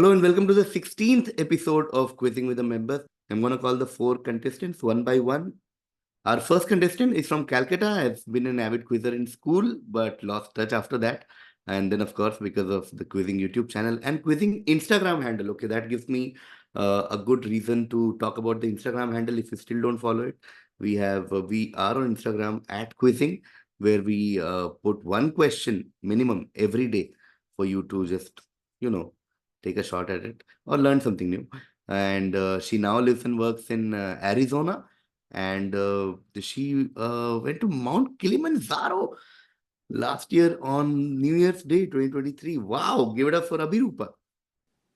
Hello and welcome to the 16th episode of Quizzing with the Members. I'm going to call the 4 contestants one by one. Our first contestant is from Calcutta, has been an avid quizzer in school, but lost touch after that. And then, of course, because of the Quizzing YouTube channel and Quizzing Instagram handle. Okay, that gives me a good reason to talk about the Instagram handle if you still don't follow it. We are on Instagram at Quizzing, where we put one question minimum every day for you to just, take a shot at it or learn something new. And she now lives and works in Arizona, and she went to Mount Kilimanjaro last year on New Year's Day 2023. Wow, give it up for Abhirupa.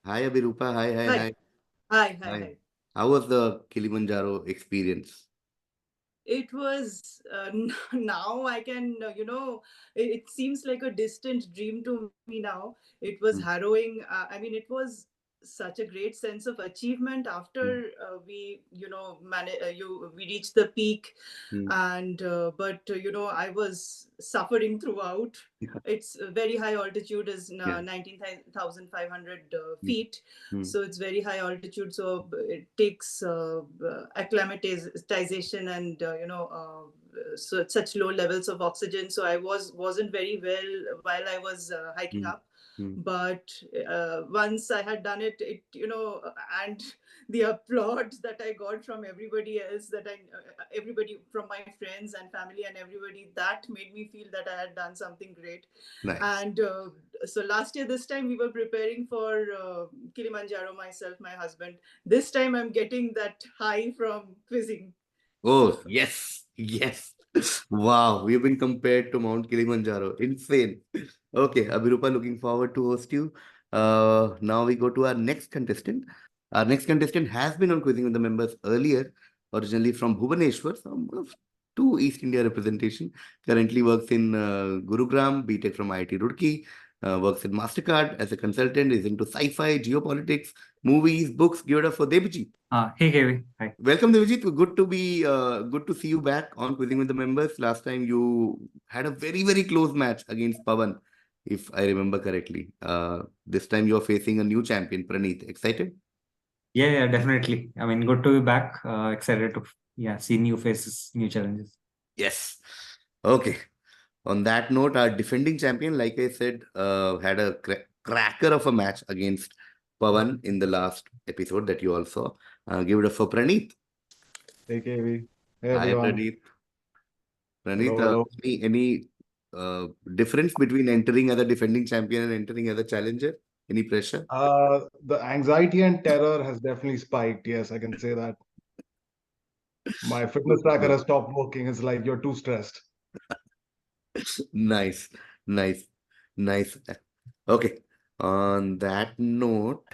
Hi Abhirupa. Hi. Hi. How was the Kilimanjaro experience? It was now I can, it seems like a distant dream to me now. It was Hmm. harrowing. I mean, it was such a great sense of achievement Hmm. after we reached the peak, Hmm. and I was suffering throughout. It's very high altitude, is Yeah. 19,500 Hmm. feet, Hmm. so it's very high altitude, so it takes acclimatization and so such low levels of oxygen, so I wasn't very well while I was hiking Hmm. up. Hmm. But once I had done it, and the applause that I got from everybody else, everybody from my friends and family and everybody, that made me feel that I had done something great. Nice. And so last year, this time we were preparing for Kilimanjaro, myself, my husband. This time I'm getting that high from quizzing. Oh, yes. Yes. Wow, we've been compared to Mount Kilimanjaro. Insane. Okay, Abhirupa, looking forward to host you. Now we go to our next contestant. Our next contestant has been on Quizzing with the Members earlier, originally from Bhubaneswar, to East India representation. Currently works in Gurugram, BTech from IIT Roorkee, works in MasterCard as a consultant, is into sci-fi, geopolitics, movies, books. Give it up for Debjit. Hey KV, hi. Welcome, Devjit. Good to see you back on Quizzing with the Members. Last time you had a very close match against Pawan, if I remember correctly. This time you're facing a new champion, Pranit. Excited? Yeah, definitely. I mean, good to be back. Excited to see new faces, new challenges. Yes. Okay. On that note, our defending champion, like I said, had a cracker of a match against Pawan in the last episode that you all saw. Give it up for Pranit. Hey KV. Hey Hi, everyone. Pranit. Pranit, Hello. any difference between entering as a defending champion and entering as a challenger? Any pressure? The anxiety and terror has definitely spiked. Yes, I can say that. My fitness Good, tracker good. has stopped working. It's like you're too stressed. Nice, nice, nice. Okay. On that note,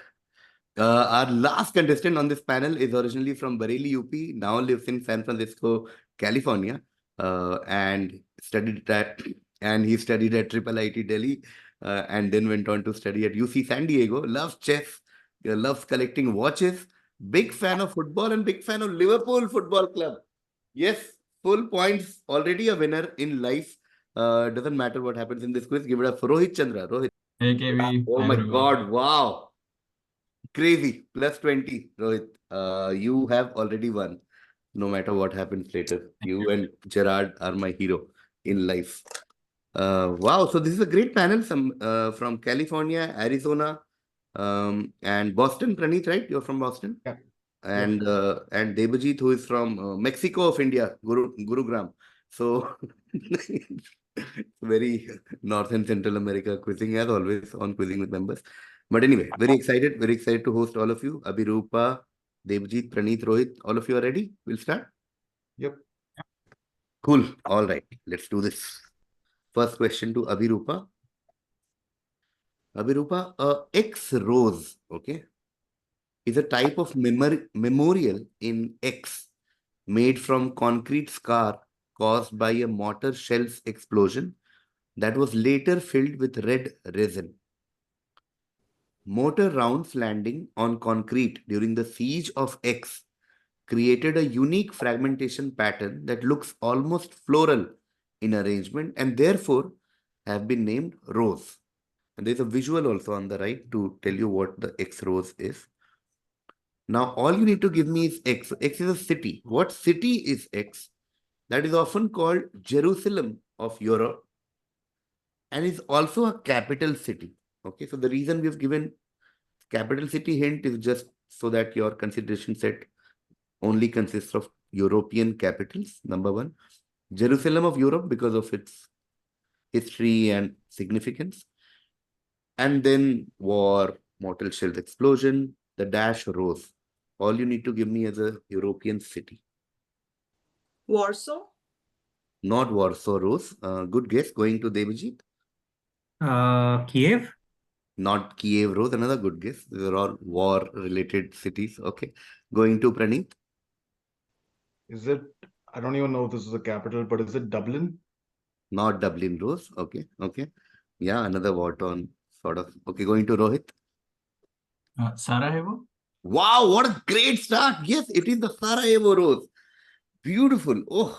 our last contestant on this panel is originally from Bareilly, UP, now lives in San Francisco, California, and he studied at Triple IT Delhi, and then went on to study at UC San Diego. Loves chess, loves collecting watches. Big fan of football and big fan of Liverpool Football Club. Yes, full points. Already a winner in life. Doesn't matter what happens in this quiz. Give it up for Rohit Chandra. Rohit. Hey KV, Oh hi my everyone. God! Wow. Crazy. Plus 20, Rohit. You have already won. No matter what happens later. Thank You you. and Gerard are my hero in life. Wow. So this is a great panel. Some from California, Arizona, and Boston. Pranit, right? You're from Boston. Yeah. Yep. And Debjit, who is from Mexico of India, Gurugram. So very North and Central America quizzing as always on Quizzing with Members. But anyway, very excited to host all of you. Abhirupa, Debjit, Pranit, Rohit, all of you are ready? We'll start. Yep. Cool. All right, let's do this. First question to Abhirupa. Abhirupa, X rose, okay, is a type of memorial in X made from concrete scar caused by a mortar shell's explosion that was later filled with red resin. Mortar rounds landing on concrete during the siege of X created a unique fragmentation pattern that looks almost floral in arrangement and therefore have been named rose. And there's a visual also on the right to tell you what the X rose is. Now, all you need to give me is X. So X is a city. What city is X? That is often called Jerusalem of Europe and is also a capital city. Okay, so the reason we've given capital city hint is just so that your consideration set only consists of European capitals, number one. Jerusalem of Europe because of its history and significance. And then war, mortal shell explosion, the dash rose. All you need to give me is a European city. Warsaw. Not Warsaw rose. Good guess. Going to Debjit. Kiev. Not Kiev rose. Another good guess. These are all war-related cities. Okay. Going to Pranit. Is it, I don't even know if this is a capital, but is it Dublin? Not Dublin rose. Okay. Okay. Yeah, another war-torn sort of. Okay. Going to Rohit. Sarajevo. Wow, what a great start. Yes, it is the Sarajevo rose. Beautiful. Oh,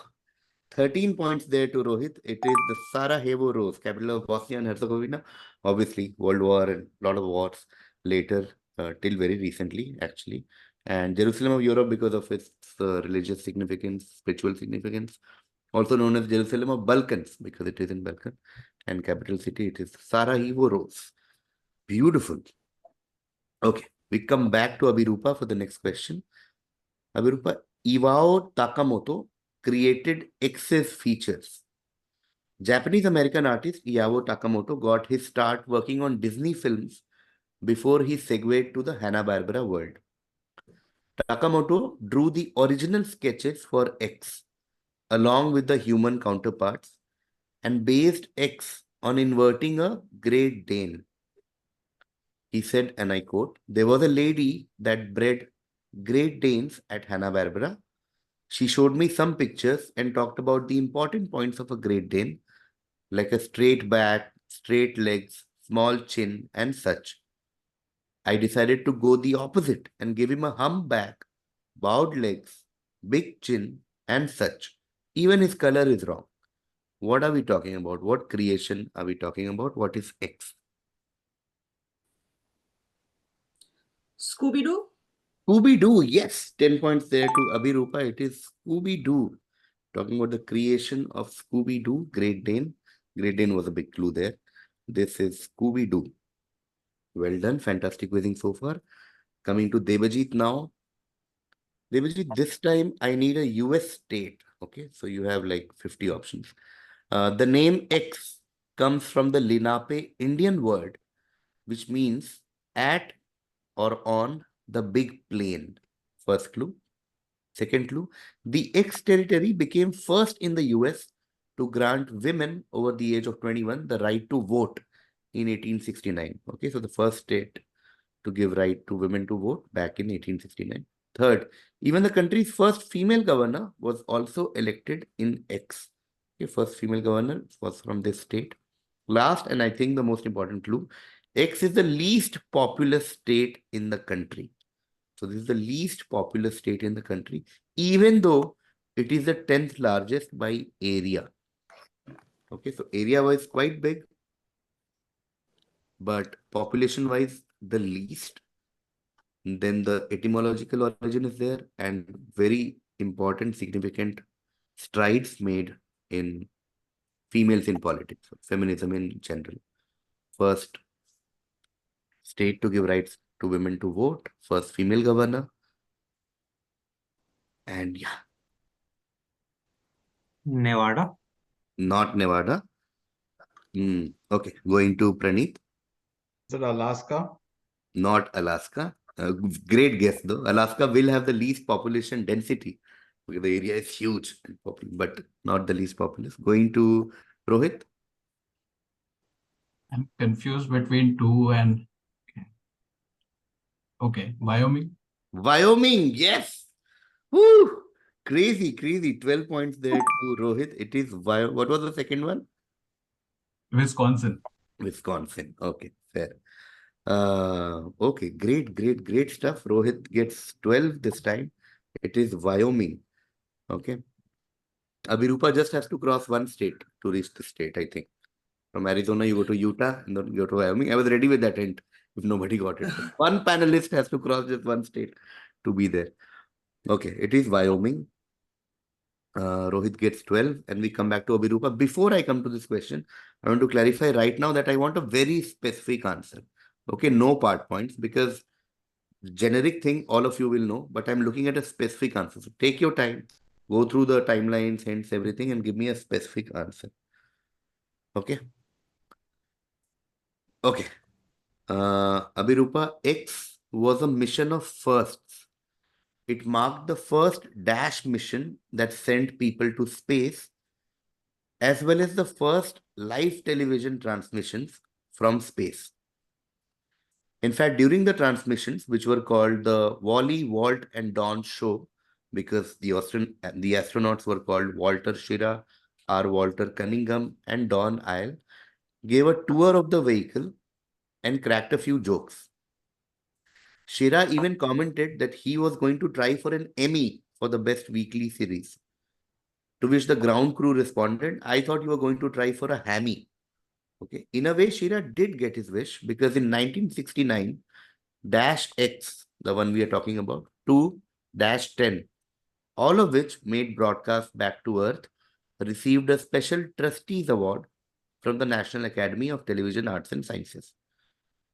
13 points there to Rohit. It is the Sarajevo Rose, capital of Bosnia and Herzegovina. Obviously, World War and a lot of wars later, till very recently, actually. And Jerusalem of Europe because of its religious significance, spiritual significance. Also known as Jerusalem of Balkans because it is in Balkan. And capital city, it is Sarajevo Rose. Beautiful. Okay, we come back to Abhirupa for the next question. Abhirupa, Iwao Takamoto created excess features. Japanese American artist Iwao Takamoto got his start working on Disney films before he segued to the Hanna-Barbera world. Takamoto drew the original sketches for X along with the human counterparts and based X on inverting a Great Dane. He said, and I quote, "There was a lady that bred Great Danes at Hanna-Barbera. She showed me some pictures and talked about the important points of a Great Dane, like a straight back, straight legs, small chin, and such. I decided to go the opposite and give him a humpback, bowed legs, big chin, and such. Even his color is wrong. What are we talking about? What creation are we talking about? What is X? Scooby-Doo. Scooby-Doo, yes. 10 points there to Abhirupa. It is Scooby-Doo. Talking about the creation of Scooby-Doo, Great Dane. Great Dane was a big clue there. This is Scooby-Doo. Well done. Fantastic quizzing so far. Coming to Debjit now. Debjit, this time I need a US state. Okay, so you have like 50 options. The name X comes from the Lenape Indian word, which means at or on the big plain. First clue. Second clue, the ex-territory became first in the US to grant women over the age of 21 the right to vote in 1869. Okay, so the first state to give right to women to vote back in 1869. Third, even the country's first female governor was also elected in X. Okay, first female governor was from this state. Last, and I think the most important clue, X is the least populous state in the country. So this is the least populous state in the country, even though it is the 10th largest by area. Okay, so area-wise quite big, but population-wise the least. And then the etymological origin is there and very important, significant strides made in females in politics, feminism in general. First state to give rights to women to vote, first female governor, and yeah, Nevada. not Nevada. Okay, going to Pranit. Is it Alaska? Not Alaska. Great guess though. Alaska will have the least population density because the area is huge, but not the least populous. Going to Rohit. I'm confused between two and okay, Wyoming. Wyoming, yes. Woo! Crazy, crazy. 12 points there to Rohit. It is what was the second one? Wisconsin. Wisconsin. Okay, fair. Okay, great stuff. Rohit gets 12 this time. It is Wyoming. Okay. Abhirupa just has to cross one state to reach the state, I think. From Arizona, you go to Utah and then you go to Wyoming. I was ready with that hint if nobody got it. One panelist has to cross just one state to be there. Okay, it is Wyoming. Rohit gets 12 and we come back to Abhirupa. Before I come to this question, I want to clarify right now that I want a very specific answer. Okay, no part points because generic thing all of you will know, but I'm looking at a specific answer. So take your time, go through the timelines, hints, everything, and give me a specific answer. Okay. Okay. Abhirupa, X was a mission of firsts. It marked the first dash mission that sent people to space, as well as the first live television transmissions from space. In fact, during the transmissions, which were called the Wally, Walt, and Don show, because the astronauts were called Walter Schirra, R. Walter Cunningham, and Don Isle, gave a tour of the vehicle and cracked a few jokes. Schirra even commented that he was going to try for an Emmy for the best weekly series. To which the ground crew responded, I thought you were going to try for a Hammy. Okay. In a way, Schirra did get his wish because in 1969, Dash X, the one we are talking about, 2-10, all of which made broadcast back to Earth, received a special Trustees Award from the National Academy of Television Arts and Sciences.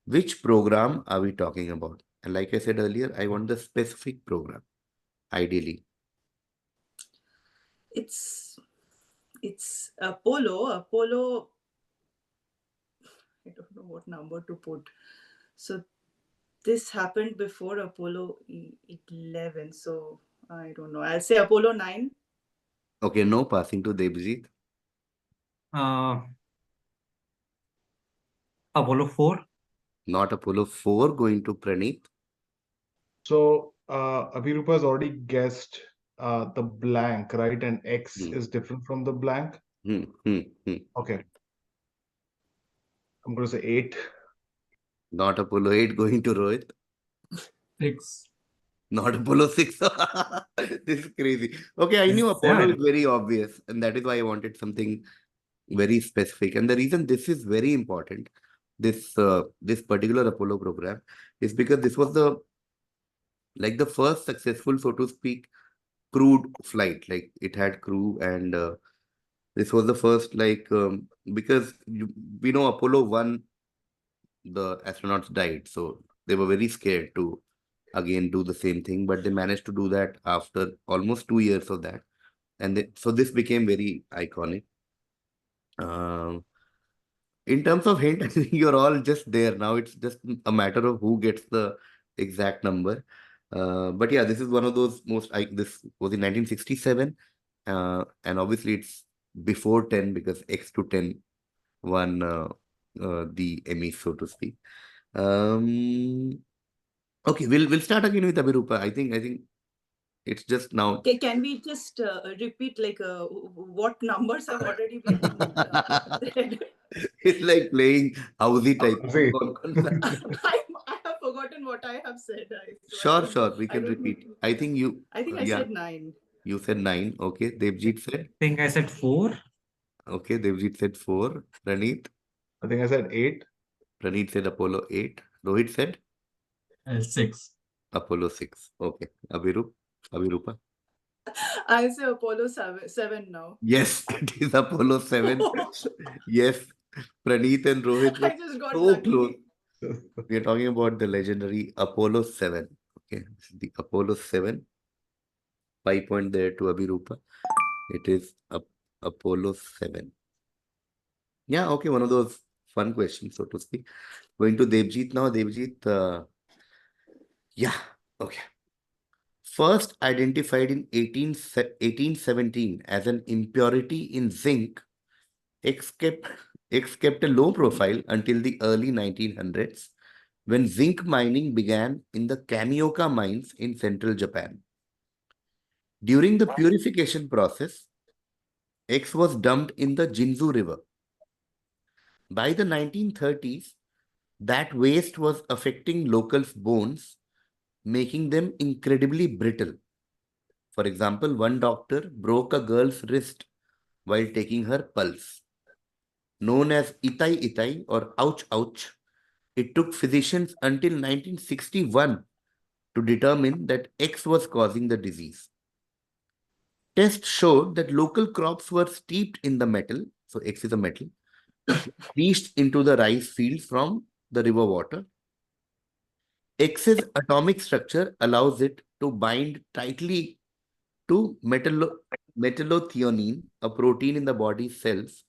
Which program are we talking about? And like I said earlier, I want the specific program, ideally. It's Apollo. Apollo. I don't know what number to put. So this happened before Apollo 11. So I don't know. I'll say Apollo 9. Okay, no, passing to Debjit. Apollo 4. Not Apollo 4, going to Pranit. So Abhirupa has already guessed the blank, right? And X is different from the blank. Okay. I'm going to say 8. Not Apollo 8, going to Rohit. 6. Not Apollo 6. This is crazy. Okay, I knew Apollo is very obvious, and that is why I wanted something very specific. And the reason this is very important, this particular Apollo program, is because this was the first successful, so to speak, crewed flight. Like it had crew, and this was the first because we know Apollo 1, the astronauts died, so they were very scared to again do the same thing, but they managed to do that after almost 2 years of that, and so this became very iconic. In terms of hint, I think you're all just there now. It's just a matter of who gets the exact number. But yeah, this is one of those this was in 1967, and obviously it's before 10 because X to 10 won the Emmy, so to speak. Okay, we'll start again with Abhirupa. I think it's just now. Okay, can we just repeat what numbers have already been said? It's like playing housey type. I have forgotten what I have said. Sure, we can repeat. I think I said 9. You said 9. Okay, Debjit said. I think I said 4. Okay, Debjit said 4. Pranit. I think I said 8. Pranit said Apollo 8. Rohit said 6. Apollo 6. Okay, Abhirupa. I'll say Apollo 7 now. Yes, it is Apollo 7. Yes, Pranit and Rohit were I just got so lucky. close. We are talking about the legendary Apollo 7. Okay, the Apollo 7. 5 point there to Abhirupa. It is Apollo 7. Yeah, okay, one of those fun questions, so to speak. Going to Debjit now. Debjit, yeah, okay. First identified in 1817 as an impurity in zinc, X kept a low profile until the early 1900s, when zinc mining began in the Kamioka mines in central Japan. During the purification process, X was dumped in the Jinzu River. By the 1930s, that waste was affecting locals' bones, making them incredibly brittle. For example, one doctor broke a girl's wrist while taking her pulse. known as Itai Itai or Ouch Ouch. It took physicians until 1961 to determine that X was causing the disease. Tests showed that local crops were steeped in the metal, so X is a metal, leached into the rice fields from the river water. X's atomic structure allows it to bind tightly to metallothionein, a protein in the body's cells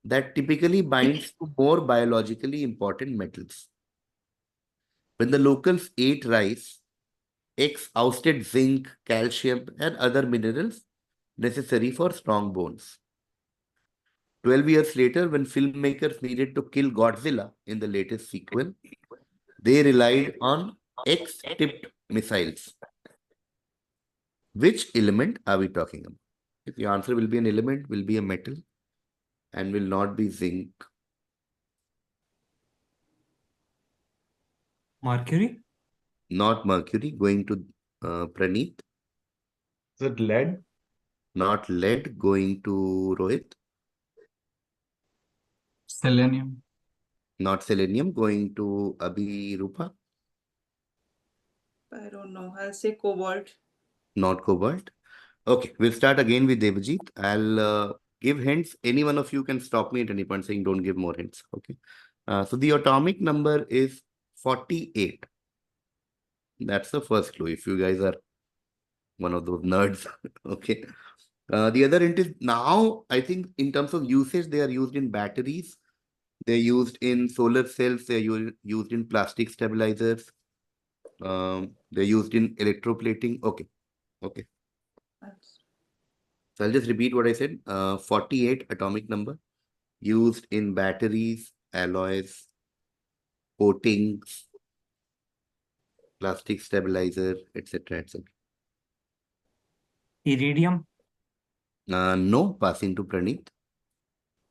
that typically binds to more biologically important metals. When the locals ate rice, X ousted zinc, calcium, and other minerals necessary for strong bones. 12 years later, when filmmakers needed to kill Godzilla in the latest sequel, they relied on X-tipped missiles. Which element are we talking about? If the answer will be an element, will be a metal, and will not be zinc. Mercury? Not mercury. Going to Pranit. Is it lead? Not lead. Going to Rohit. Selenium. Not selenium. Going to Abhirupa. I don't know. I'll say cobalt. Not cobalt. Okay, we'll start again with Debjit. I'll give hints. Any one of you can stop me at any point saying don't give more hints. Okay. So the atomic number is 48. That's the first clue. If you guys are one of those nerds. Okay. The other hint is now, I think in terms of usage, they are used in batteries. They're used in solar cells. They're used in plastic stabilizers. They're used in electroplating. Okay. Okay. So I'll just repeat what I said. 48 atomic number used in batteries, alloys, coatings, plastic stabilizer, etc. etc. Iridium? No, passing to Pranit.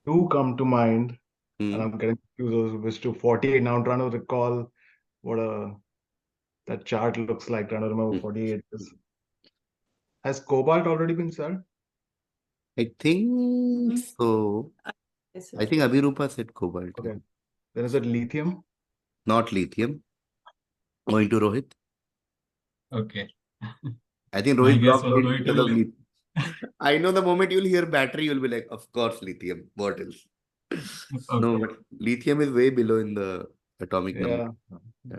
Two come to mind, and Hmm. I'm getting confused which two. 48. Now I'm trying to recall what that chart looks like. Trying to remember 48 is. Has cobalt already been said? I think so. Yes, I think Abhirupa said cobalt. Okay. Then is it lithium? Not lithium. Going to Rohit. Okay. I think My Rohit guess dropped was it going to because be of lithium. lithium. I know the moment you'll hear battery, you'll be like, of course, lithium. What else? No, Okay. but lithium is way below in the atomic number. Yeah. Yeah.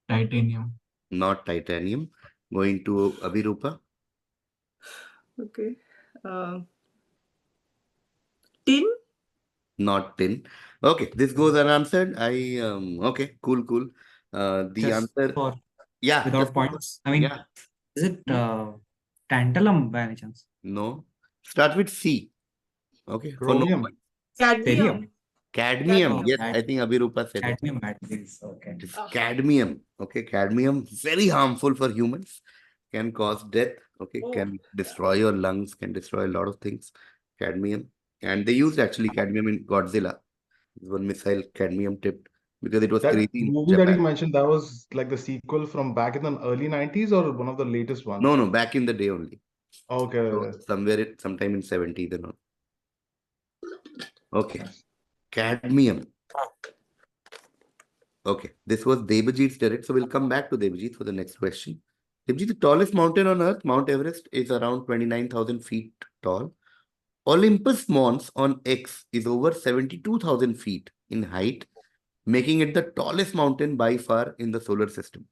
Titanium. Not titanium. Going to Abhirupa. Okay. Tin? Not tin. Okay, this goes unanswered. Okay, cool. The Just answer, for yeah, without points. I mean, yeah, is it tantalum by any chance? no. Start with C. Okay, for no Chromium. point. Cadmium. Cadmium. Oh, Yes, I think Abhirupa said it. cadmium batteries. Okay. It is Ah. cadmium. Okay, cadmium, very harmful for humans, can cause death. Okay, Oh, can destroy your lungs, can destroy a lot of things. Cadmium. And they used actually cadmium in Godzilla. One missile cadmium tipped because it was That crazy in movie that you Japan. mentioned, that was like the sequel from back in the early 90s or one of the latest ones? No, back in the day only. Okay. So sometime in 70s and all. Okay. Nice. Cadmium. Okay. This was Debjit's direct. So we'll come back to Debjit for the next question. Debjit, the tallest mountain on earth, Mount Everest, is around 29,000 feet tall. Olympus Mons on X is over 72,000 feet in height, making it the tallest mountain by far in the solar system.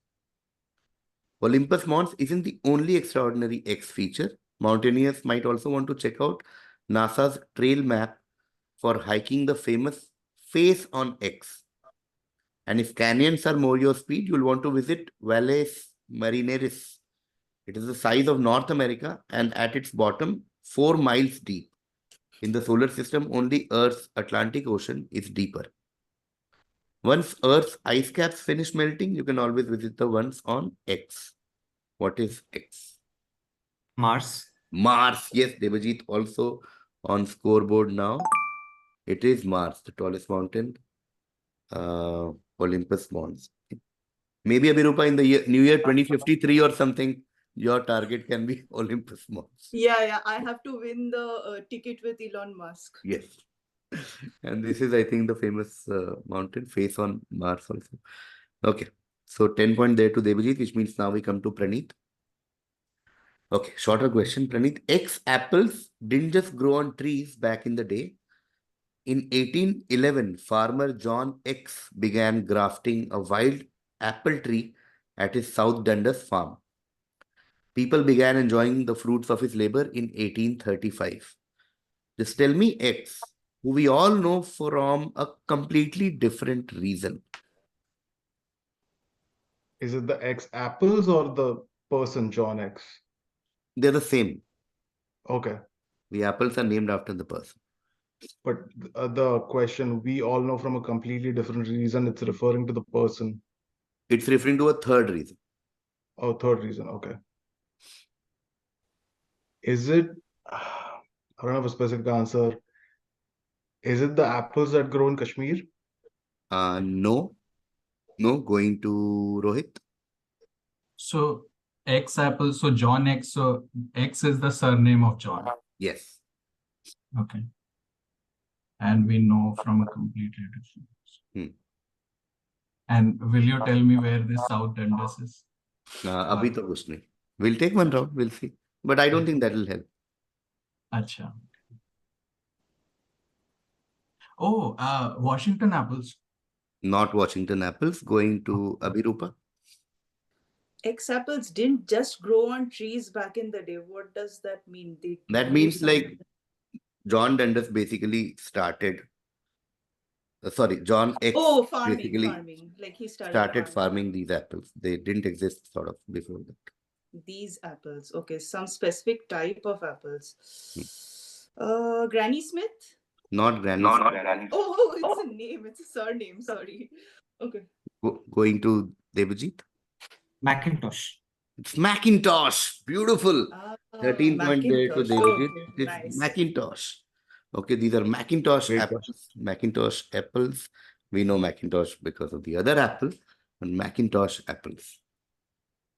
Olympus Mons isn't the only extraordinary X feature. Mountaineers might also want to check out NASA's trail map for hiking the famous Face on X. And if canyons are more your speed, you'll want to visit Valles Marineris. It is the size of North America and at its bottom, 4 miles deep. In the solar system, only Earth's Atlantic Ocean is deeper. Once Earth's ice caps finish melting, you can always visit the ones on X. What is X? Mars. Mars. Yes, Debjit also on scoreboard now. It is Mars, the tallest mountain. Olympus Mons. Maybe Abhirupa in the new year 2053 or something, your target can be Olympus Mons. yeah. I have to win the ticket with Elon Musk. Yes. And this is, I think, the famous mountain face on Mars also. Okay. So 10 point there to Debjit, which means now we come to Pranit. Okay, shorter question, Pranit. X apples didn't just grow on trees back in the day. In 1811, farmer John X began grafting a wild apple tree at his South Dundas farm. People began enjoying the fruits of his labor in 1835. Just tell me X, who we all know from a completely different reason. Is it the X apples or the person John X? They're the same. Okay. The apples are named after the person. But the question we all know from a completely different reason, it's referring to the person. It's referring to a third reason. Oh, third reason. Okay. Is it, I don't have a specific answer. Is it the apples that grow in Kashmir? No. No, going to Rohit. So X apple, so John X, so X is the surname of John. Yes. Okay. And we know from a completely different. And will you tell me where this South Dundas is? Abhi to kuch nahi. We'll take one round, we'll see. But I don't think that will help. Acha. Oh, Washington apples. Not Washington apples, going to Abhirupa. X apples didn't just grow on trees back in the day. What does that mean? That means like John Dundas basically started, John X farming. Like he started farming these apples. They didn't exist sort of before that. These apples. Okay, some specific type of apples. Granny Smith? Not Granny Smith. Not Granny. Oh, it's a name. It's a surname. Sorry. Okay. Going to Debjit. Macintosh. It's Macintosh. Beautiful. 13 point there to Debjit. Okay, It's nice. Macintosh. Okay, these are Macintosh apples. Macintosh apples. We know Macintosh because of the other apple, and Macintosh apples.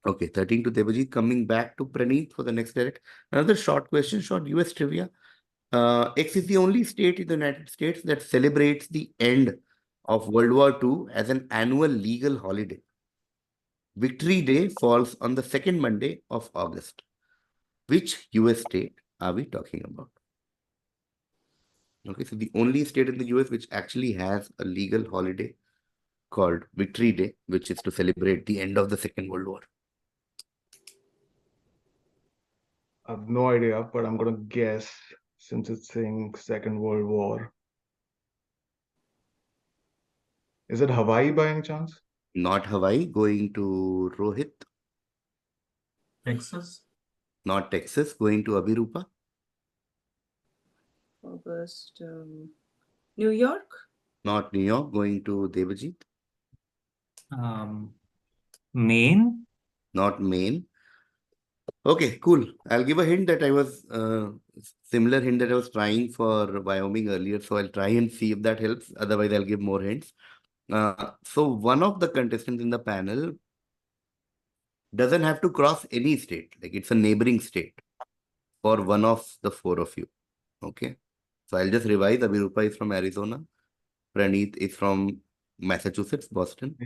Okay, 13 to Debjit. Coming back to Pranit for the next direct. Another short question, short US trivia. X is the only state in the United States that celebrates the end of World War II as an annual legal holiday. Victory Day falls on the second Monday of August. Which US state are we talking about? Okay, so the only state in the US which actually has a legal holiday called Victory Day, which is to celebrate the end of the Second World War. I have no idea, but I'm gonna guess since it's saying Second World War. Is it Hawaii by any chance? Not Hawaii, going to Rohit. Texas? Not Texas, going to Abhirupa. August. New York? Not New York, going to Debjit. Maine? Not Maine. Okay, cool. I'll give a hint that I was similar hint that I was trying for Wyoming earlier. So I'll try and see if that helps. Otherwise, I'll give more hints. So one of the contestants in the panel doesn't have to cross any state. Like it's a neighboring state for one of the four of you. Okay. So I'll just revise. Abhirupa is from Arizona. Pranit is from Massachusetts, Boston.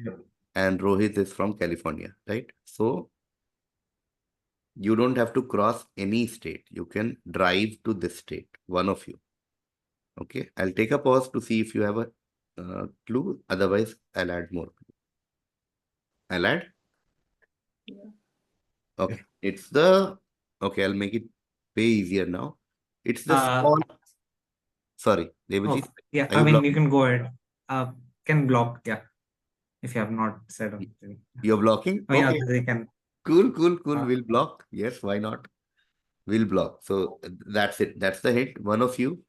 And Rohit is from California, right? So you don't have to cross any state. You can drive to this state, one of you. Okay. I'll take a pause to see if you have a clue. Otherwise, I'll add more. I'll add? Yeah. Okay. It's the... Okay, I'll make it way easier now. It's the small... Sorry, Debjit. Yeah, Are you you can go ahead. Can block, yeah. If you have not said anything. You're blocking? Oh, Okay. yeah, they can. Cool. We'll block. Yes, why not? We'll block. So that's it. That's the hint. One of you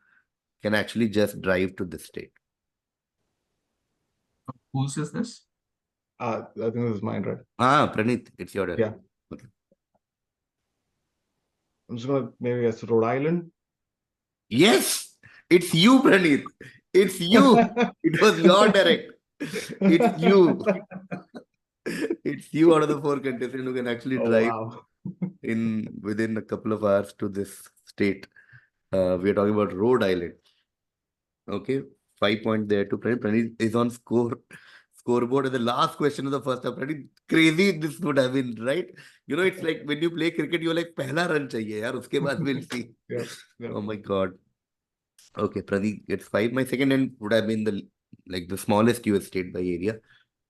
can actually just drive to the state. Whose is this? I think this is mine, right? Pranit, it's your turn. Yeah. Okay. I'm just gonna maybe guess Rhode Island. Yes, it's you, Pranit. It's you. It was your direct. It's you. It's you out of the four contestants who can actually drive within a couple of hours to this state. We are talking about Rhode Island. Okay, 5 points there to Pranit. Pranit is on scoreboard. And the last question of the first half. Pranit, crazy this would have been, right? You know, it's like when you play cricket, you're like, pehla run chahiye, yaar. Uske baad we'll see. Yeah. Oh my God. Okay, Pranit gets 5. My second end would have been the smallest US state by area,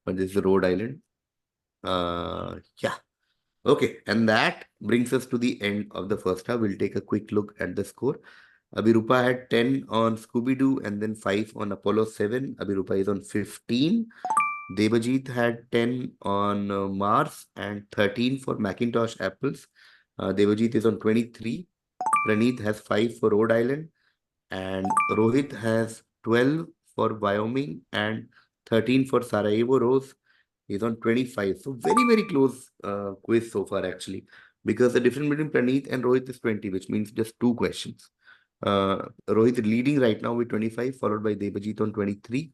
but this is Rhode Island. Yeah. Okay, and that brings us to the end of the first half. We'll take a quick look at the score. Abhirupa had 10 on Scooby-Doo and then 5 on Apollo 7. Abhirupa is on 15. Debjit had 10 on Mars and 13 for Macintosh Apples. Debjit is on 23. Pranit has 5 for Rhode Island. And Rohit has 12 for Wyoming and 13 for Sarajevo Rose. He's on 25. So very, very close quiz so far, actually. Because the difference between Pranit and Rohit is 20, which means just 2 questions. Rohit leading right now with 25, followed by Debajit on 23,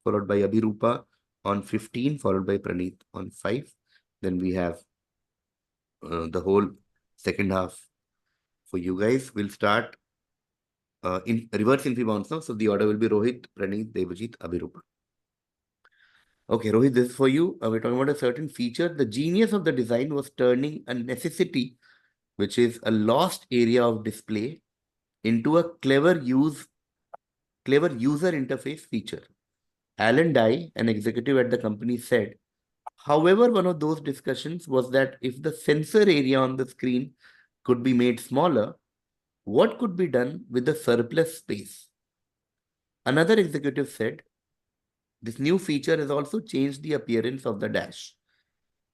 followed by Abhirupa on 15, followed by Pranit on 5. Then we have the whole second half for you guys. We'll start in reverse infy bounce now. So the order will be Rohit, Pranit, Debajit, Abhirupa. Okay, Rohit, this is for you. We're talking about a certain feature. The genius of the design was turning a necessity, which is a lost area of display, into a clever user interface feature. Alan Dye, an executive at the company, said, however, one of those discussions was that if the sensor area on the screen could be made smaller, what could be done with the surplus space? Another executive said, this new feature has also changed the appearance of the dash.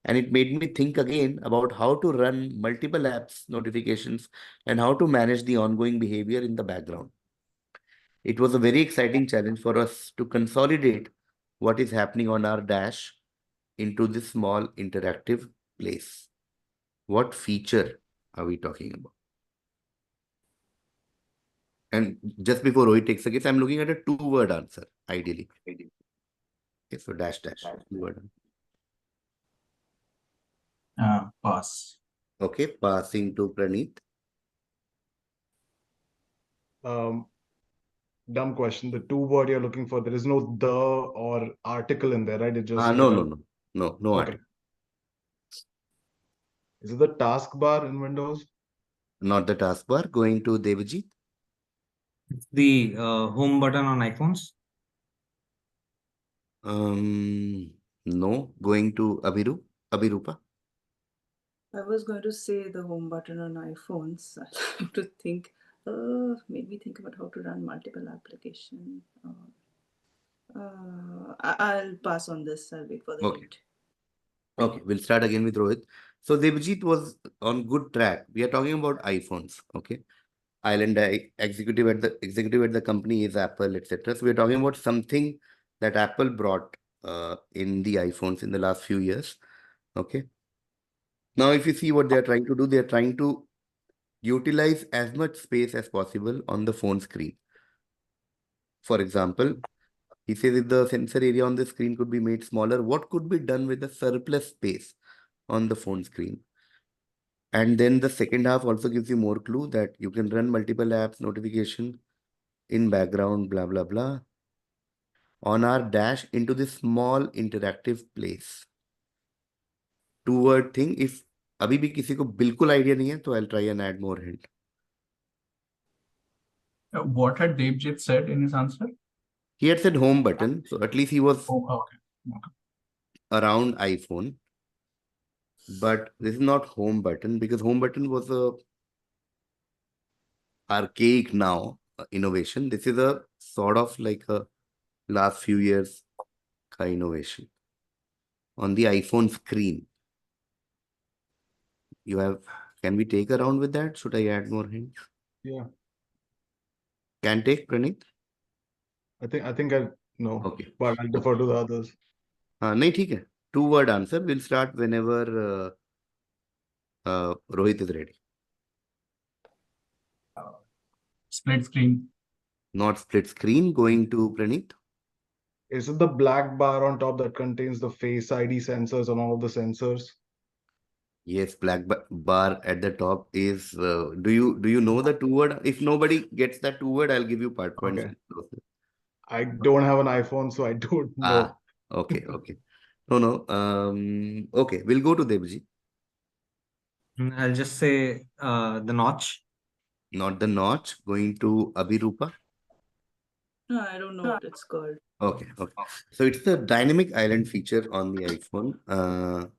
And it made me think again about how to run multiple apps notifications and how to manage the ongoing behavior in the background. It was a very exciting challenge for us to consolidate what is happening on our dash into this small interactive place. What feature are we talking about? And just before Rohit takes a guess, I'm looking at a 2-word answer, ideally. Okay, so dash. 2-word. Pass. Okay, passing to Pranit. Dumb question. The 2-word you're looking for, there is no the or article in there, right? It just No Okay. article. Is it the taskbar in Windows? Not the taskbar. Going to Devajit. It's the home button on iPhones. No. Going to Abhirupa. I was going to say the home button on iPhones. I have to think. Made me think about how to run multiple applications. I'll pass on this. I'll wait for the hint. Okay, we'll start again with Rohit. So Debjit was on good track. We are talking about iPhones. Okay, executive at the company is Apple, etc. So we're talking about something that Apple brought in the iPhones in the last few years. Okay. Now, if you see what they're trying to do, they're trying to utilize as much space as possible on the phone screen. For example, he says if the sensor area on the screen could be made smaller, what could be done with the surplus space on the phone screen? And then the second half also gives you more clue that you can run multiple apps, notification in background, blah, blah, blah, on our dash into this small interactive place. 2-word thing. If अभी भी किसी को बिल्कुल idea नहीं है, तो I'll try and add more hint. What had Debjit said in his answer? He had said home button, so at least he was Okay. around iPhone. But this is not home button because home button was a archaic now innovation. This is a sort of like a last few years innovation on the iPhone screen. Can we take around with that? Should I add more hints? Yeah. Can take, Pranit? I think I know. Okay. But I'll defer to the others. नहीं ठीक है. 2-word answer. We'll start whenever Rohit is ready. Split screen. Not split screen. Going to Pranit. Is it the black bar on top that contains the Face ID sensors and all of the sensors? Yes, black bar at the top is. Do you know the 2-word? If nobody gets that 2-word, I'll give you part points. Okay. I don't have an iPhone, so I don't know. Okay. No. Okay, we'll go to Debjit. I'll just say the notch. Not the notch. Going to Abhirupa. No, I don't know what it's called. Okay. So it's the dynamic island feature on the iPhone.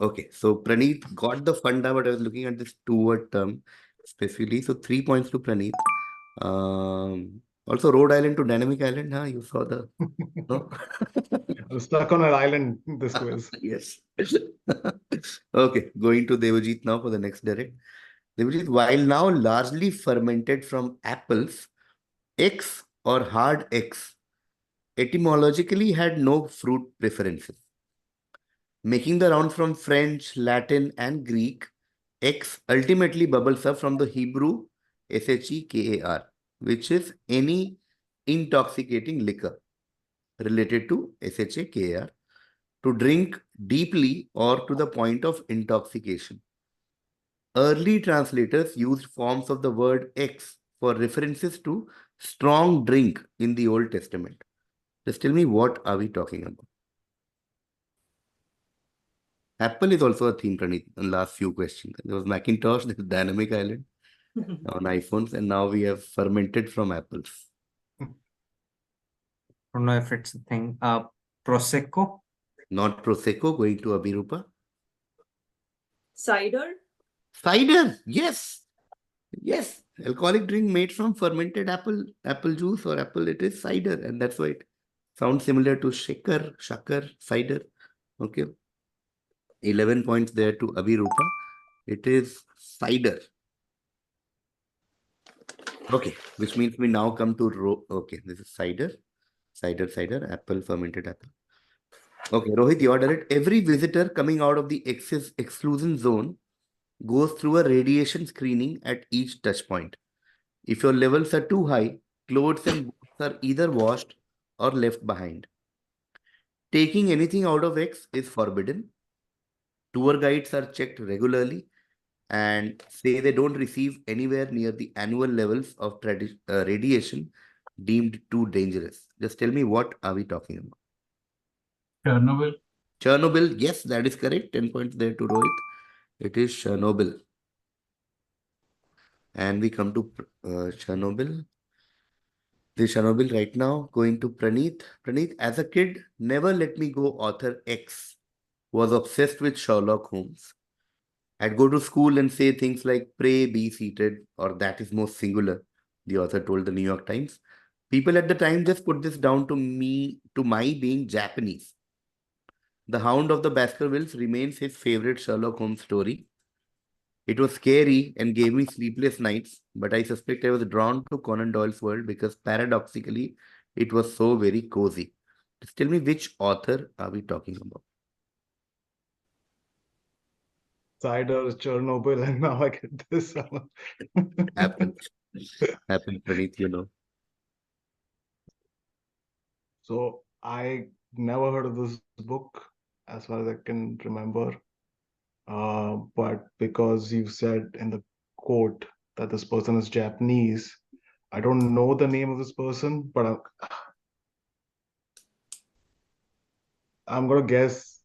Okay. So Pranit got the funda, but I was looking at this two-word term specifically. So 3 points to Pranit. Also Rhode Island to dynamic island. Huh? You saw the no? I'm stuck on an island in this quiz. Yes. Okay. Going to Devajit now for the next direct. Devajit, while now largely fermented from apples, X or hard X etymologically had no fruit preferences. Making the rounds from French, Latin, and Greek, X ultimately bubbles up from the Hebrew shekar, which is any intoxicating liquor related to shekar, to drink deeply or to the point of intoxication. Early translators used forms of the word X for references to strong drink in the Old Testament. Just tell me, what are we talking about? Apple is also a theme, Pranit, in the last few questions. There was Macintosh, there was Dynamic Island on iPhones, and now we have fermented from apples. Don't know if it's a thing. Prosecco. Not Prosecco. Going to Abhirupa. Cider? Cider. Yes. Alcoholic drink made from fermented apple juice or apple. It is cider, and that's why it sounds similar to shakar, cider. Okay. 11 points there to Abhirupa. It is cider. Okay, which means we now come to okay, this is cider, apple, fermented apple. Okay, Rohit, you order it. Every visitor coming out of the exclusion zone goes through a radiation screening at each touch point. If your levels are too high, clothes and boots are either washed or left behind. Taking anything out of X is forbidden. Tour guides are checked regularly and say they don't receive anywhere near the annual levels of radiation deemed too dangerous. Just tell me, what are we talking about? Chernobyl. Chernobyl, yes, that is correct. 10 points there to Rohit. It is Chernobyl. And we come to Chernobyl. This Chernobyl right now. Going to Pranit. Pranit, as a kid, never let me go author X was obsessed with Sherlock Holmes. I'd go to school and say things like pray, be seated, or that is most singular, the author told the New York Times. People at the time just put this down to my being Japanese. The Hound of the Baskervilles remains his favorite Sherlock Holmes story. It was scary and gave me sleepless nights, but I suspect I was drawn to Conan Doyle's world because paradoxically, it was so very cozy. Just tell me, which author are we talking about? Cider, Chernobyl, and now I get this. Happens, Pranit, you know. So I never heard of this book as far as I can remember. But because you said in the quote that this person is Japanese, I don't know the name of this person, but I'm gonna guess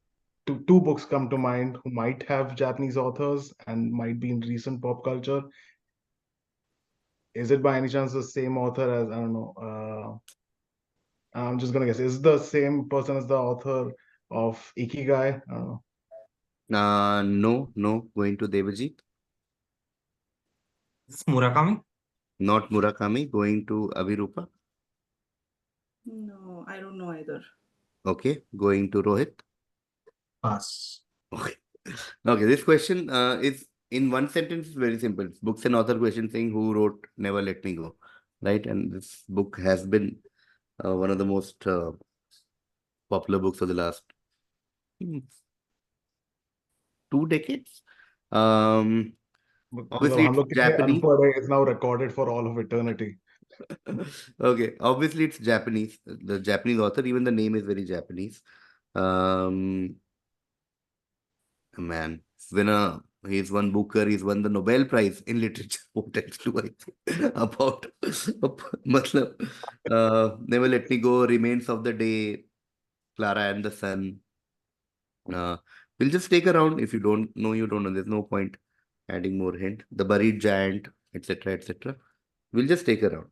two books come to mind who might have Japanese authors and might be in recent pop culture. Is it by any chance the same author as, I don't know, I'm just gonna guess, is it the same person as the author of Ikigai? I don't know. No. Going to Debjit. It's Murakami. Not Murakami. Going to Abhirupa. No, I don't know either. Okay. Going to Rohit. Pass. Okay. This question is in one sentence, very simple. Books and author question saying who wrote Never Let Me Go, right? And this book has been one of the most popular books of the last 2 decades. Obviously, it's Japanese. It's now recorded for all of eternity. Okay, obviously it's Japanese. The Japanese author, even the name is very Japanese. Man, it's been a He's won Booker. He's won the Nobel Prize in literature. What else do I say about? Matlab, Never Let Me Go, Remains of the Day, Clara and the Sun. Uh, we'll just take around. If you don't know, you don't know. There's no point adding more hint. The Buried Giant, etc., etc. We'll just take around.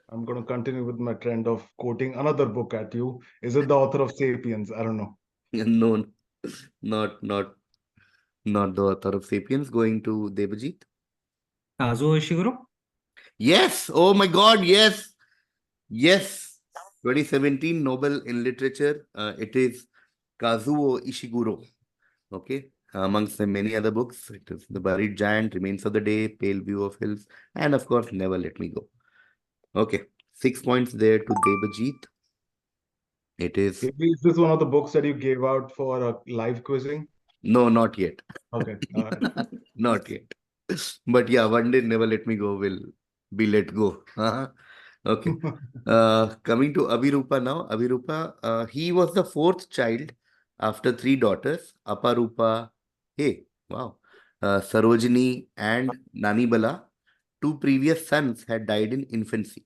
I'm going to continue with my trend of quoting another book at you. Is it the author of Sapiens? I don't know. No, not not not the author of Sapiens. Going to Debjit. Kazuo Ishiguro? Yes. Oh my God. Yes. Yes. 2017 Nobel in Literature. It is Kazuo Ishiguro. Okay. Amongst the many other books, it is The Buried Giant, Remains of the Day, Pale View of Hills, and of course, Never Let Me Go. Okay. 6 points there to Debjit. It is. Is this one of the books that you gave out for live quizzing? No, not yet. Okay. Not yet. But yeah, one day Never Let Me Go will be let go. Okay. Coming to Abhirupa now. Abhirupa, he was the fourth child after three daughters, Aparupa, hey, wow, Sarojini and Nanibala. Two previous sons had died in infancy.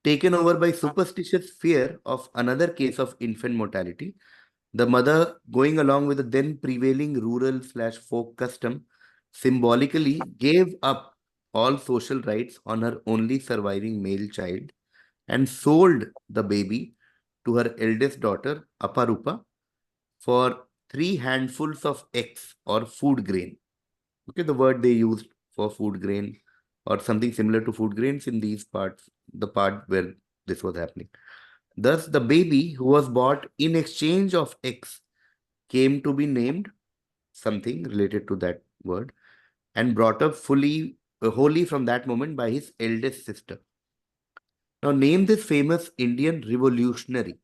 Taken over by superstitious fear of another case of infant mortality, the mother, going along with the then prevailing rural/folk custom, symbolically gave up all social rights on her only surviving male child and sold the baby to her eldest daughter, Aparupa, for 3 handfuls of eggs or food grain. Okay, the word they used for food grain or something similar to food grains in these parts, the part where this was happening. Thus, the baby who was bought in exchange of eggs came to be named something related to that word and brought up wholly from that moment by his eldest sister. Now, name this famous Indian revolutionary.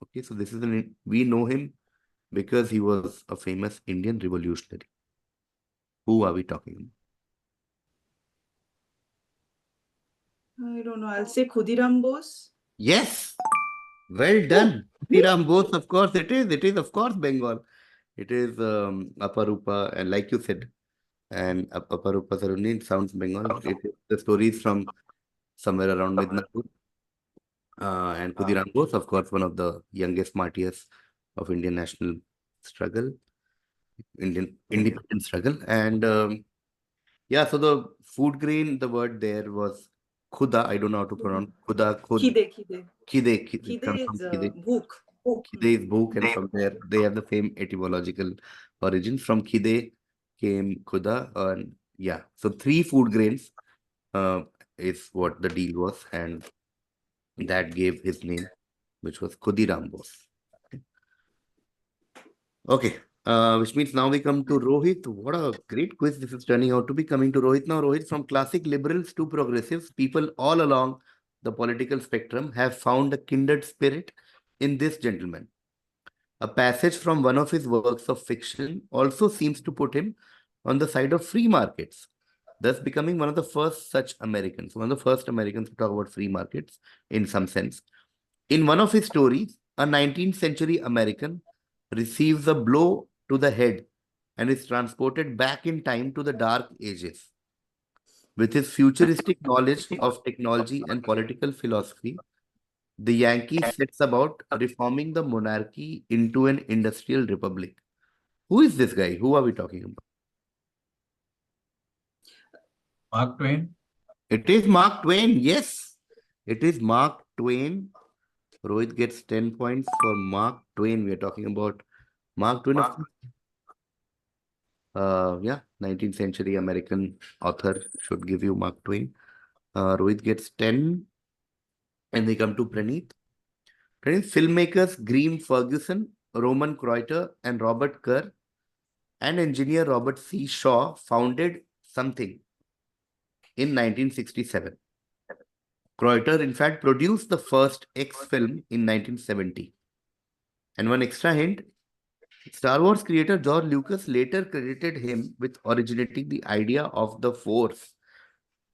Okay, so this is we know him because he was a famous Indian revolutionary. Who are we talking I don't know. I'll say Khudiram Bose. Yes, well done. Khudiram Bose, of course, it is. It is, of course, Bengal. It is Aparupa, and like you said, and Aparupa Saruni sounds Bengal. The story is from somewhere around Midnapur. And Khudiram Bose, of course, one of the youngest martyrs of Indian national struggle, Indian independence struggle. And yeah, so the food grain, the word there was khuda. I don't know how to pronounce khuda, khud, Khide. khide. It Khide comes from is khide. Bhook. Khide is book, and from there they have the same etymological origin. From khide came khuda, and yeah, so 3 food grains is what the deal was, and that gave his name, which was Khudiram Bose. Okay, which means now we come to Rohit. What a great quiz this is turning out to be. Coming to Rohit now. Rohit, from classic liberals to progressives, people all along the political spectrum have found a kindred spirit in this gentleman. A passage from one of his works of fiction also seems to put him on the side of free markets, thus becoming one of the first such Americans, one of the first Americans to talk about free markets in some sense. In one of his stories, a 19th century American receives a blow to the head and is transported back in time to the Dark Ages. With his futuristic knowledge of technology and political philosophy, the Yankee sets about reforming the monarchy into an industrial republic. Who is this guy? Who are we talking about? Mark Twain. It is Mark Twain. Yes, it is Mark Twain. Rohit gets 10 points for Mark Twain. We are talking about Mark Twain. Yeah, 19th century American author should give you Mark Twain. Rohit gets 10. And we come to Pranit. Pranit, filmmakers Graham Ferguson, Roman Kreuter, and Robert Kerr, and engineer Robert C. Shaw founded something in 1967. Kreuter, in fact, produced the first X film in 1970. And one extra hint, Star Wars creator George Lucas later credited him with originating the idea of the Force.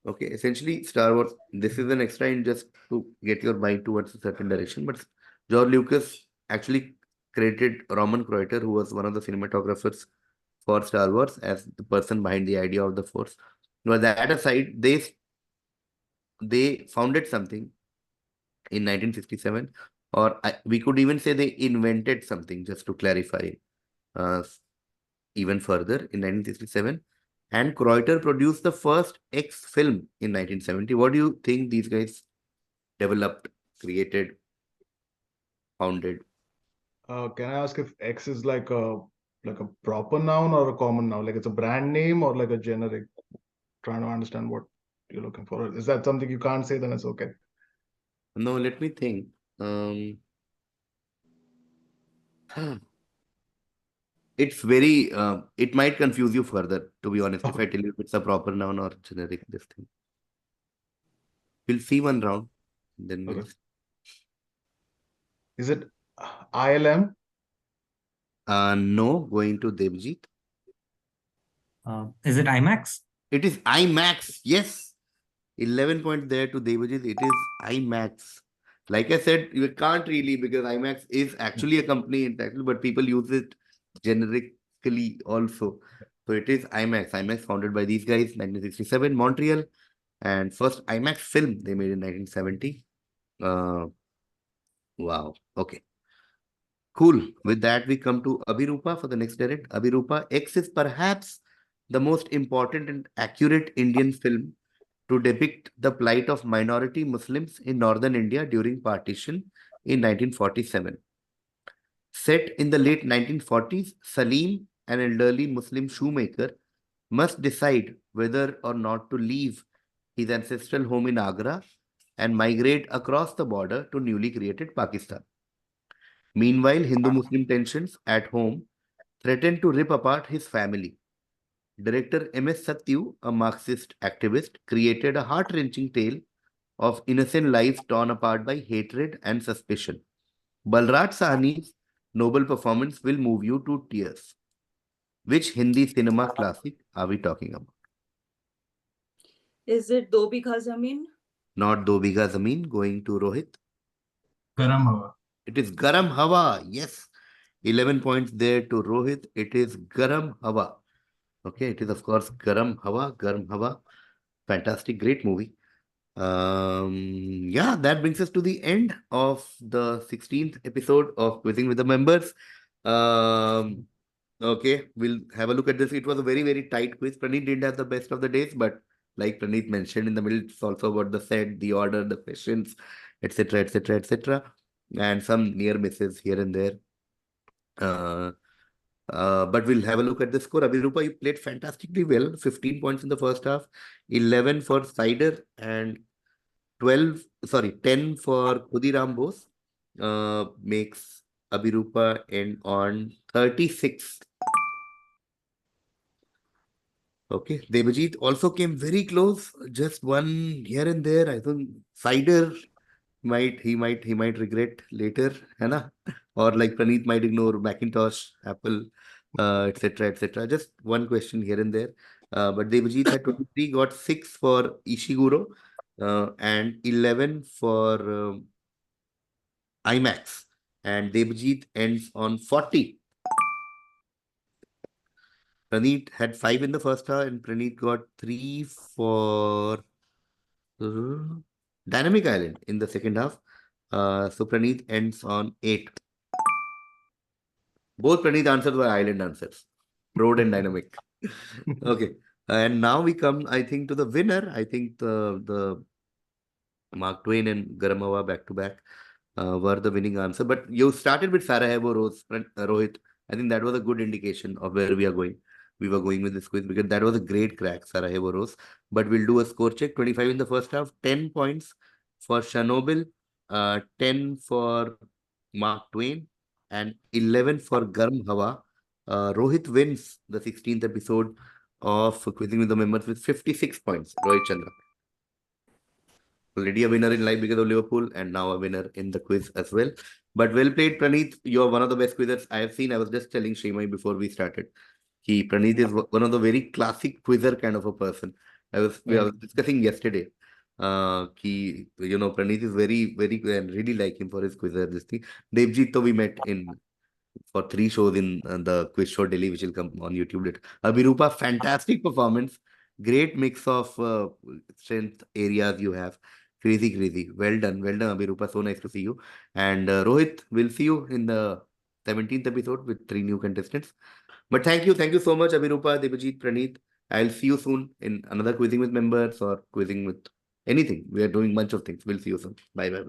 Okay, essentially, Star Wars, this is an extra hint just to get your mind towards a certain direction. But George Lucas actually credited Roman Kreuter, who was one of the cinematographers for Star Wars as the person behind the idea of the Force. But that aside, they founded something in 1967, or we could even say they invented something, just to clarify uh, even further, in 1967. And Kreuter produced the first X film in 1970. What do you think these guys developed, created, founded? Can I ask if X is like a proper noun or a common noun? Like it's a brand name or like a generic? Trying to understand what you're looking for. Is that something you can't say? Then it's okay. No, let me think. It's very, it might confuse you further, to be honest, if I tell you if it's a proper noun or generic, this thing. We'll see one round, then we'll Okay. Is it ILM? No, going to Debjit. Is it IMAX? It is IMAX. Yes. 11 points there to Debjit. It is IMAX. Like I said, you can't really, because IMAX is actually a company in title, but people use it generically also. So it is IMAX. IMAX founded by these guys, 1967, Montreal. And first IMAX film they made in 1970. Wow. Okay. Cool. With that, we come to Abhirupa for the next direct. Abhirupa, X is perhaps the most important and accurate Indian film to depict the plight of minority Muslims in northern India during partition in 1947. Set in the late 1940s, Salim, an elderly Muslim shoemaker, must decide whether or not to leave his ancestral home in Agra and migrate across the border to newly created Pakistan. Meanwhile, Hindu-Muslim tensions at home threatened to rip apart his family. Director M.S. Satyu, a Marxist activist, created a heart-wrenching tale of innocent lives torn apart by hatred and suspicion. Balraj Sahni's noble performance will move you to tears. Which Hindi cinema classic are we talking about? Is it Do Bigha Zameen? Not Do Bigha Zameen, going to Rohit. Garam Hawa. It is Garam Hawa. Yes. 11 points there to Rohit. It is Garam Hawa. Okay, it is of course Garam Hawa. Garam Hawa. Fantastic, great movie. Yeah, that brings us to the end of the 16th episode of Quizzing with the Members. Okay, we'll have a look at this. It was a very, very tight quiz. Pranit didn't have the best of the days, but like Pranit mentioned in the middle, it's also about the set, the order, the questions, etc., etc., etc., and some near misses here and there. But we'll have a look at the score. Abhirupa, you played fantastically well. 15 points in the first half, 11 for Cider, and 10 for Khudiram Bose. Makes Abhirupa end on 36. Okay, Debjit also came very close, just one here and there. I think Cider he might regret later, है ना? Or like Pranit might ignore Macintosh, Apple, etc., etc. Just one question here and there. But Debjit had 23, got 6 for Ishiguro, and 11 for IMAX. And Debjit ends on 40. Pranit had 5 in the first half, and Pranit got 3 for Dynamic Island in the second half. So Pranit ends on 8. Both Pranit answers were island answers, road and dynamic. Okay. And now we come, I think, to the winner. I think the Mark Twain and Garamawa back to back were the winning answer. But you started with Sarajevo Rose, Rohit. I think that was a good indication of where we are going. We were going with this quiz because that was a great crack, Sarajevo Rose. But we'll do a score check. 25 in the first half, 10 points for Chernobyl, 10 for Mark Twain, and 11 for Garm Hawa. Rohit wins the 16th episode of Quizzing with the Members with 56 points. Rohit Chandra. Already a winner in life because of Liverpool, and now a winner in the quiz as well. But well played, Pranit. You're one of the best quizzers I have seen. I was just telling Shimai before we started. Pranit is one of the very classic quizzer kind of a person. We was discussing yesterday. Pranit is very, very, and really like him for his quizzer. This thing. Debjit, we met in for 3 shows in the quiz show Delhi, which will come on YouTube. Abhirupa, fantastic performance. Great mix of strength areas you have. Crazy, crazy. Well done, Abhirupa. So nice to see you. And Rohit, we'll see you in the 17th episode with 3 new contestants. But thank you so much, Abhirupa, Debjit, Pranit. I'll see you soon in another quizzing with members or quizzing with anything. We are doing bunch of things. We'll see you soon. Bye bye.